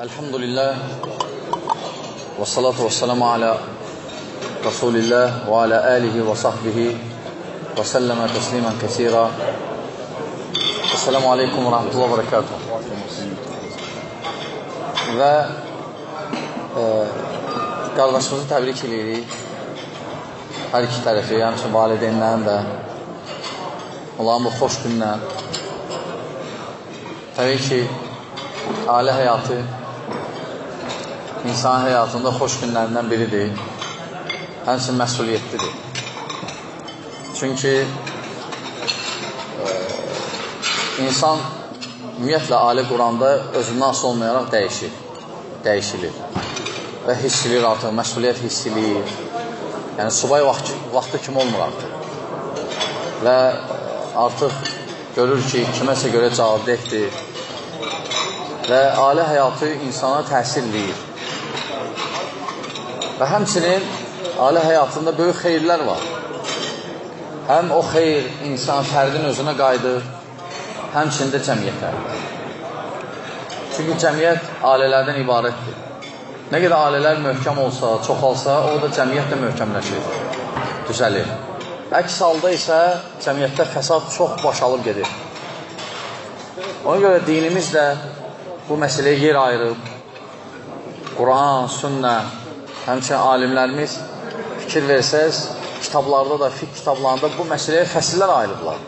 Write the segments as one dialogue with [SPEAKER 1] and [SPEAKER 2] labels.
[SPEAKER 1] Elhamdülillah ve salatu ve selamu ala Resulillah ve ala alihi ve sahbihi ve selleme teslimen kesira. Esselamu aleyküm ve rahmetullahi ve berekatuhu. Və qardaşımızı təbrik edirik. Hər iki tərəfi, yəni valideynlərin də onların bu xoş gündən. Təbii ki, ailə həyatı insan həyatında xoş günlərindən biridir. Həmçinin məsuliyyətlidir. Çünki insan ümumiyyətlə ailə quranda özündən asılı olmayaraq dəyişilir və hissilir artıq, məsuliyyət hissilir. Yəni, subay vaxtı kimi olmur artıq və artıq görür ki, kiməsə görə cavabdehdir və ailə həyatı insana təsir edir. Və həmçinin ailə həyatında böyük xeyirlər var. Həm o xeyir insan fərdin özünə qayıdır, həmçinin də cəmiyyətə. Çünki cəmiyyət ailələrdən ibarətdir. Nə qədər ailələr möhkəm olsa, çoxalsa, o da cəmiyyət də möhkəmləşir, düzəlir. Əks halda isə cəmiyyətdə fəsad çox başalıb gedir. Ona görə dinimiz də bu məsələyə yer ayırıb, Quran, sünnə, həmçinin alimlərimiz fikir versəz, kitablarda da, fiqh kitablarında bu məsələyə fəsillər ayırıblar.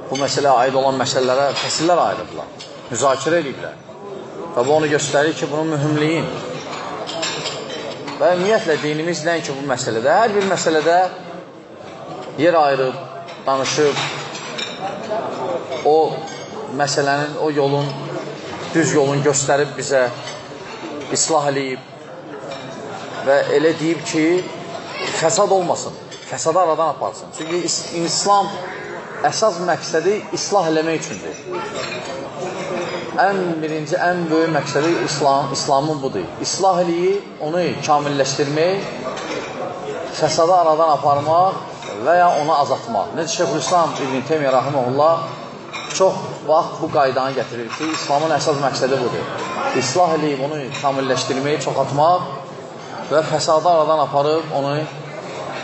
[SPEAKER 1] Bu məsələyə aid olan məsələlərə fəsillər ayırıblar, müzakirə ediblər. Və bu onu göstərir ki, bunun mühümliyin. Və ümumiyyətlə dinimiz nəinki bu məsələdə, hər bir məsələdə yer ayırıb, danışıb, o məsələnin, o yolun, düz yolun göstərib bizə, islah eləyib və elə deyib ki, fəsad olmasın, fəsadı aradan aparsın. Çünki İslam əsas məqsədi islah eləmək üçündür. Ən birinci, ən böyük məqsədi İslamın budur. İslah eləyib, onu kamilləşdirmək, fəsadı aradan aparmaq və ya onu azaltmaq. Necə Şeyxülislam İbn Teymiyyə rahimehullah çox vaxt bu qaydanı gətirir ki, İslamın əsas məqsədi budur. İslah eləyib, onu kamilləşdirməyi çoxaltmaq və fəsadı aradan aparıb, onu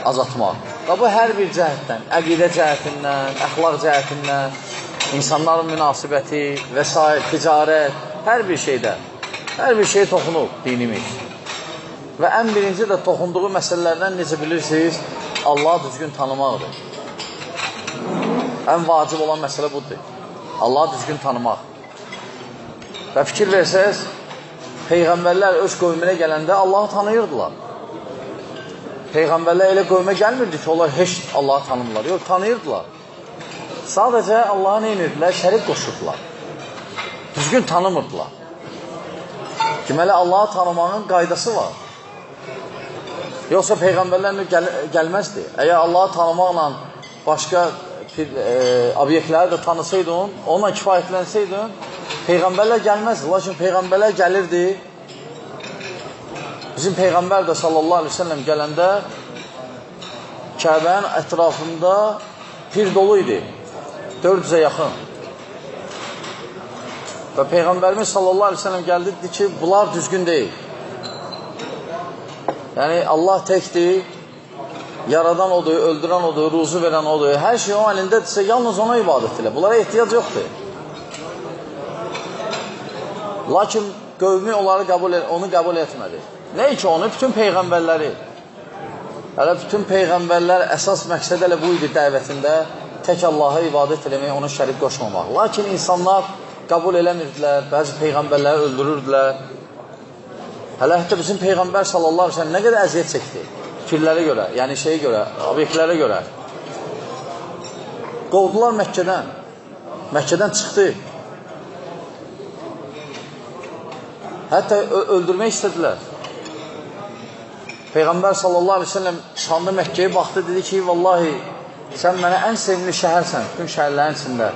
[SPEAKER 1] azaltmaq. Və bu hər bir cəhətdən, əqidə cəhətindən, əxlaq cəhətindən, insanların münasibəti və s. ticarət, hər bir şeydə toxunub dinimiz. Və ən birinci də toxunduğu məsələlərdən necə bilirsiniz, Allahı düzgün tanımaqdır. Ən vacib olan məsələ budur. Allahı düzgün tanımaq. Və fikir versəz, Peyğəmbərlər öz qövmünə gələndə Allahı tanıyırdılar. Peyğəmbərlər elə qövmə gəlmirdi ki, onlar heç Allahı tanımırlar. Yox, tanıyırdılar. Sadəcə Allahı nə edirdilər? Şərik qoşurdular. Düzgün tanımırdılar. Deməli, Allahı tanımağın qaydası var. Yoxsa Peyğəmbərlər gəlməzdi. Əgər Allahı tanımaqla başqa obyektləri də tanısaydın, onunla kifayətlənsaydın, Peyğəmbərlər gəlməzdi. Lakin Peyğəmbərlər gəlirdi. Bizim Peyğəmbər də sallallahu aleyhi ve sellem gələndə Kəbənin ətrafında pir dolu idi. 400-ə yaxın. Və Peyğəmbərimiz sallallahu aleyhi ve sellem gəldi, dedi ki, bunlar düzgün deyil. Yəni, Allah təkdir, yaradan odur, öldürən odur, ruzu verən odur, hər şey onun əlindədirsə, yalnız ona ibadət elə. Bunlara ehtiyac yoxdur. Lakin qövmi onu qəbul etmədi. Nə ki, onu? Bütün Peyğəmbərləri. Hələ bütün Peyğəmbərlər əsas məqsəd elə bu idi dəvətində, tək Allaha ibadət eləmək, ona şərik qoşmamaq. Lakin insanlar qəbul eləmirdilər, bəzi Peyğəmbərləri öldürürdülər. Hələ hətta bizim Peyğəmbər sallallahu aleyhi ve sellem nə qədər əziyyət çəkdi? Fikirlərə görə, yəni şeyə görə, obyektlərə görə. Qovdular Məkkədən. Məkkədən çıxdı. Hətta öldürmək istədilər. Peyğəmbər sallallahu aleyhi ve sellem şanlı Məkkəyə baxdı, dedi ki, vallahi, sən mənə ən sevimli şəhərsən, bütün şəhərlərin içində.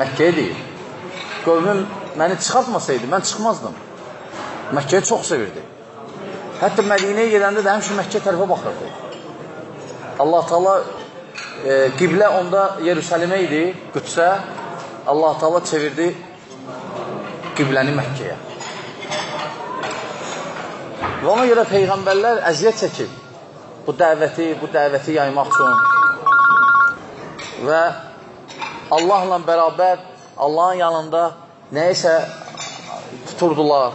[SPEAKER 1] Məkkəyə deyil. Qövmüm məni çıxartmasaydı, mən çıxmazdım. Məkkəyə çox sevirdi. Hətta Mədinəyə gedəndə də həmişə Məkkə tərəfə baxırdı. Allah Taala qiblə onda Yerusəlimə idi, Qüdsə. Allah Taala çevirdi qibləni Məkkəyə. Və ona görə Peyğəmbərlər əziyyət çəkib bu dəvəti yaymaq üçün və Allahla bərabər, Allahın yanında nəyisə tuturdular.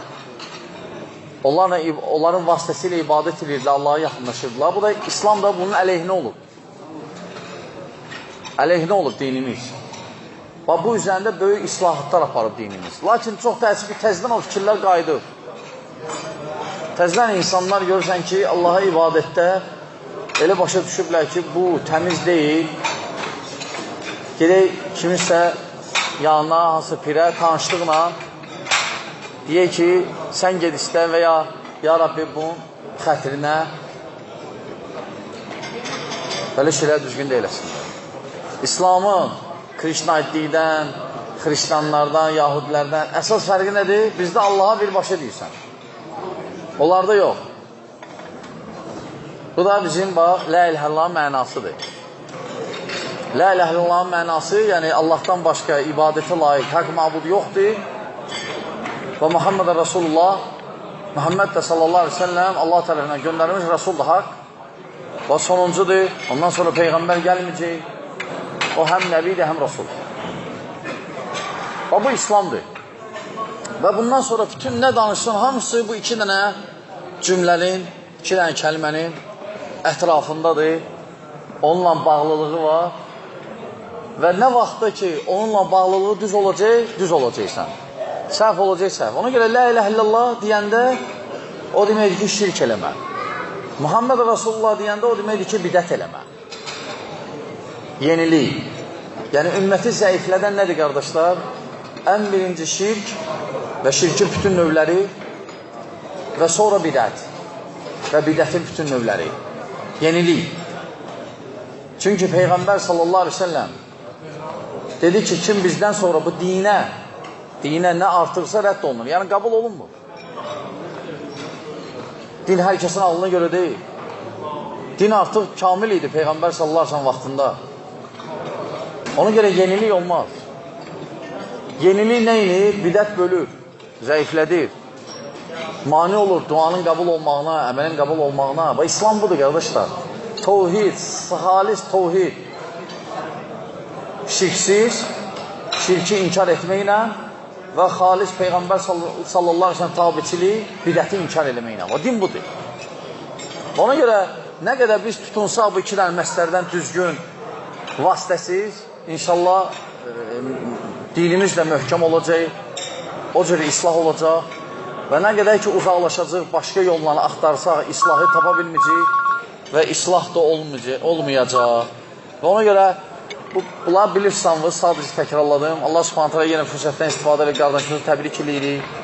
[SPEAKER 1] Onların vasitəsilə ibadət edirlər, Allah'a yaxınlaşırdılar. Bu da İslam da bunun əleyhinə olub. Əleyhinə olub dinimiz. Və bu üzərində böyük islahatlar aparıb dinimiz. Lakin çox təəssüf ki, təzdən o fikirlər qayıdır. Təzdən insanlar görürsən ki, Allah'a ibadətdə elə başa düşüblər ki, bu təmiz deyil. Gedək kiminsə yanına, hansı pirə, tanışlıqla deyək ki, sən ged istə və ya Rabbi bunun xətrinə belə şeylər düzgün deyiləsin. İslamın Krişnaitlikdən, xristianlardan, yahudilərdən əsas fərqi nədir? Bizdə Allaha birbaşa deyirsən. Onlarda yox. Bu da bizim La ilahe illallahın mənasıdır. La ilahe illallahın mənası, yəni Allahdan başqa ibadətə layiq haqq məbud yoxdur. Və Muhammed Rasulullah, Muhammed də sallallahu aleyhi ve sellem Allah tərəfindən göndərilmiş Rasuldur haqq. Və sonuncudur, ondan sonra Peyğəmbər gəlməyəcək. O həm nəbidir, həm Rasul. Və bu İslamdır. Və bundan sonra bütün nə danışsın, hamısı bu iki dənə cümlənin, iki dənə kəlmənin ətrafındadır. Onunla bağlılığı var. Və nə vaxtda ki, onunla bağlılığı düz olacaqsan. Səhv olacaq səhv. Ona görə la ilahe illallah deyəndə o deməkdir ki, şirk eləmə. Muhammed Rasulullah deyəndə o deməkdir ki, bidət eləmə. Yenilik. Yəni, ümməti zəiflədən nədir, qardaşlar? Ən birinci şirk və şirkin bütün növləri və sonra bidət və bidətin bütün növləri. Yenilik. Çünki Peyğəmbər sallallahu aleyhi ve sellem dedi ki, kim bizdən sonra bu dinə nə artırsa rədd olunur. Yəni, qəbul olunmur. Din hər kəsin ağlına görə deyil. Din artıq kamil idi Peyğəmbər sallallahu aleyhi ve sellem vaxtında. Ona görə yenilik olmaz. Yenilik neyini? Bidət bölür, zəiflədir. Mani olur duanın qəbul olmağına, əməlin qəbul olmağına. Və İslam budur, qardaşlar. Tevhid, xalis tevhid. Şirksiz, şirki inkar etməklə və xalis Peyğəmbər sallallahu aleyhi ve sellem tabiçiliyi, bidəti inkar eləməklə. O din budur. Ona görə nə qədər biz tutunsaq bu iki dənə məsələlərdən düzgün, vasitəsiz, inşallah dinimiz də möhkəm olacaq, o cür islah olacaq və nə qədər ki uzaqlaşacaq, başqa yollarını axtarsaq, islahı tapa bilməyəcək və islah da olmayacaq. Və ona görə bunlar bilirsiniz, sadəcə təkrarladım. Allah subhanət hələ yenə fürsətdən istifadə edib qardaşımızı təbrik edirik.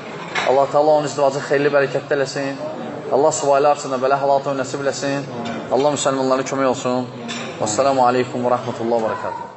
[SPEAKER 1] Allah Teala onun izdivacı xeyirli, bərəkətli eləsin. Allah subaylar arasında belə halatı nəsib eləsin. Allah müsəlmanlara kömək olsun. Vəssalamu aleykum və rəhmətullah və bərəkatuhu.